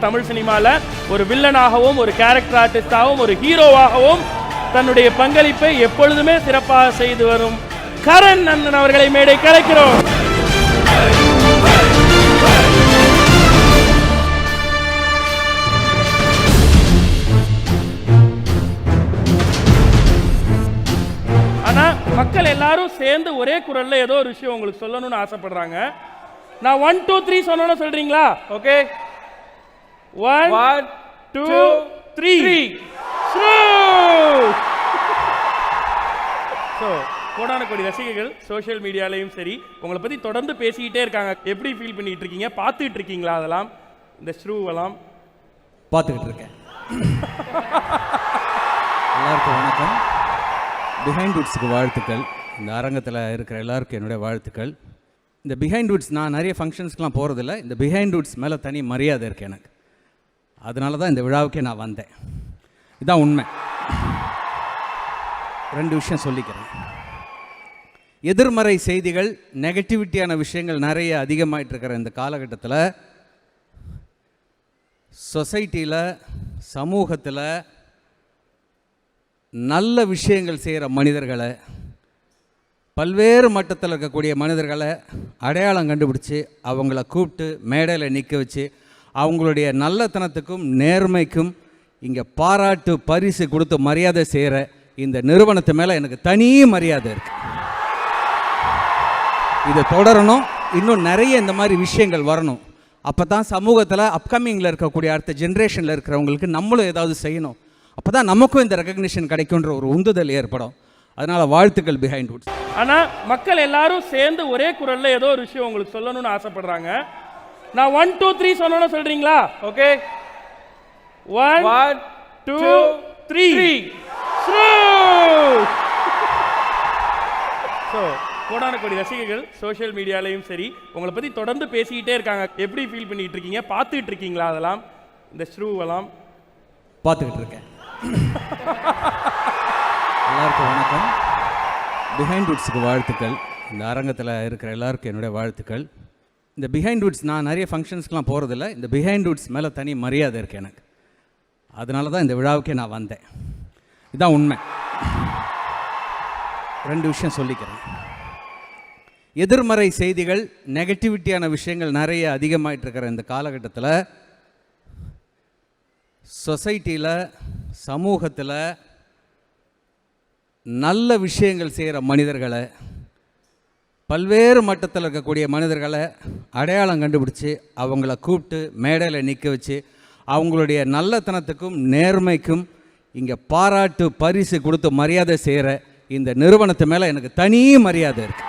தமிழ் சினிமாவில் ஒரு வில்லனாகவும் ஒரு கேரக்டர் ஆர்டிஸ்டாகவும் ஒரு ஹீரோவாகவும் தன்னுடைய பங்களிப்பை எப்பொழுதுமே சிறப்பாக செய்து வரும் கரண் அண்ணன் அவர்களை மேடை கலைக்கிறோம். ஆனால் மக்கள் எல்லாரும் சேர்ந்து ஒரே குரலில் ஏதோ ஒரு விஷயம் உங்களுக்கு சொல்லணும்னு ஆசைப்படுறாங்க. நான் 1 2 3 சொன்னோன்னு சொல்றீங்களா? ஓகே, 1 2 3. ஸோ கோடான கோடி ரசிகர்கள் சோஷியல் மீடியாலையும் சரி உங்களை பற்றி தொடர்ந்து பேசிக்கிட்டே இருக்காங்க. எப்படி ஃபீல் பண்ணிட்டு இருக்கீங்க? பார்த்துக்கிட்டு இருக்கீங்களா? அதெல்லாம் இந்த ஸ்ரூவெல்லாம் பார்த்துக்கிட்டு இருக்கேன். எல்லாருக்கும் வணக்கம். பிஹைண்ட் வுட்ஸுக்கு வாழ்த்துக்கள். இந்த அரங்கத்தில் இருக்கிற எல்லாருக்கும் என்னுடைய வாழ்த்துக்கள். இந்த பிஹைண்ட் வுட்ஸ் நான் நிறைய ஃபங்க்ஷன்ஸ்க்கெலாம் போகிறதில்ல. இந்த பிஹைண்ட் வுட்ஸ் மேலே தனி மரியாதை இருக்குது எனக்கு. அதனால தான் இந்த விழாவுக்கே நான் வந்தேன். இதுதான் உண்மை. 2 விஷயம் சொல்லிக்கிறேன். எதிர்மறை செய்திகள், நெகட்டிவிட்டியான விஷயங்கள் நிறைய அதிகமாகிட்டு இருக்கிற இந்த காலகட்டத்தில் சொசைட்டியில், சமூகத்தில் நல்ல விஷயங்கள் செய்கிற மனிதர்களை, பல்வேறு மட்டத்தில் இருக்கக்கூடிய மனிதர்களை அடையாளம் கண்டுபிடிச்சி அவங்கள கூப்பிட்டு மேடையில் நிற்க வச்சு அவங்களுடைய நல்லத்தனத்துக்கும் நேர்மைக்கும் இங்கே பாராட்டு பரிசு கொடுத்து மரியாதை செய்கிற இந்த நிறுவனத்து மேலே எனக்கு தனி மரியாதை இருக்குது. இதை தொடரணும். இன்னும் நிறைய இந்த மாதிரி விஷயங்கள் வரணும். அப்போ தான் சமூகத்தில் அப்கமிங்கில் இருக்கக்கூடிய அடுத்த ஜென்ரேஷனில் இருக்கிறவங்களுக்கு நம்மளும் ஏதாவது செய்யணும். அப்போ தான் நமக்கும் இந்த ரெகக்னிஷன் கிடைக்குன்ற ஒரு உந்துதல் ஏற்படும். அதனால் வாழ்த்துக்கள் பிஹைண்ட் வுட்ஸ். ஆனால் மக்கள் எல்லாரும் சேர்ந்து ஒரே குரலில் ஏதோ ஒரு விஷயம் உங்களுக்கு சொல்லணும்னு ஆசைப்படுறாங்க. நான் 1 2 3 சொன்னோன்னு சொல்கிறீங்களா? ஓகே, 1 2 3. ஸோ கோடான கோடி ரசிகர்கள் சோஷியல் மீடியாலையும் சரி உங்களை பற்றி தொடர்ந்து பேசிக்கிட்டே இருக்காங்க. எப்படி ஃபீல் பண்ணிட்டு இருக்கீங்க? பார்த்துக்கிட்டு இருக்கீங்களா? அதெல்லாம் இந்த ஸ்ரூவெல்லாம் பார்த்துக்கிட்டு இருக்கேன். எல்லாருக்கும் வணக்கம். பிஹைண்ட் வுட்ஸுக்கு வாழ்த்துக்கள். இந்த அரங்கத்தில் இருக்கிற எல்லாருக்கும் என்னுடைய வாழ்த்துக்கள். இந்த பிஹைண்ட் வுட்ஸ் நான் நிறைய ஃபங்க்ஷன்ஸ்க்கெலாம் போகிறதில்ல. இந்த பிஹைண்ட் வுட்ஸ் மேலே தனி மரியாதை இருக்குது எனக்கு. அதனால தான் இந்த விழாவுக்கே நான் வந்தேன். இதுதான் உண்மை. 2 விஷயம் சொல்லிக்கிறேன். எதிர்மறை செய்திகள், நெகட்டிவிட்டியான விஷயங்கள் நிறைய அதிகமாகிட்டு இருக்கிற இந்த காலகட்டத்தில் சொசைட்டியில், சமூகத்தில் நல்ல விஷயங்கள் செய்கிற மனிதர்களை, பல்வேறு மட்டத்தில் இருக்கக்கூடிய மனிதர்களை அடையாளம் கண்டுபிடிச்சி அவங்கள கூப்பிட்டு மேடையில் நிற்க வச்சு அவங்களுடைய நல்லத்தனத்துக்கும் நேர்மைக்கும் இங்கே பாராட்டு பரிசு கொடுத்து மரியாதை செய்கிற இந்த நிறுவனத்து மேலே எனக்கு தனி மரியாதை இருக்குது.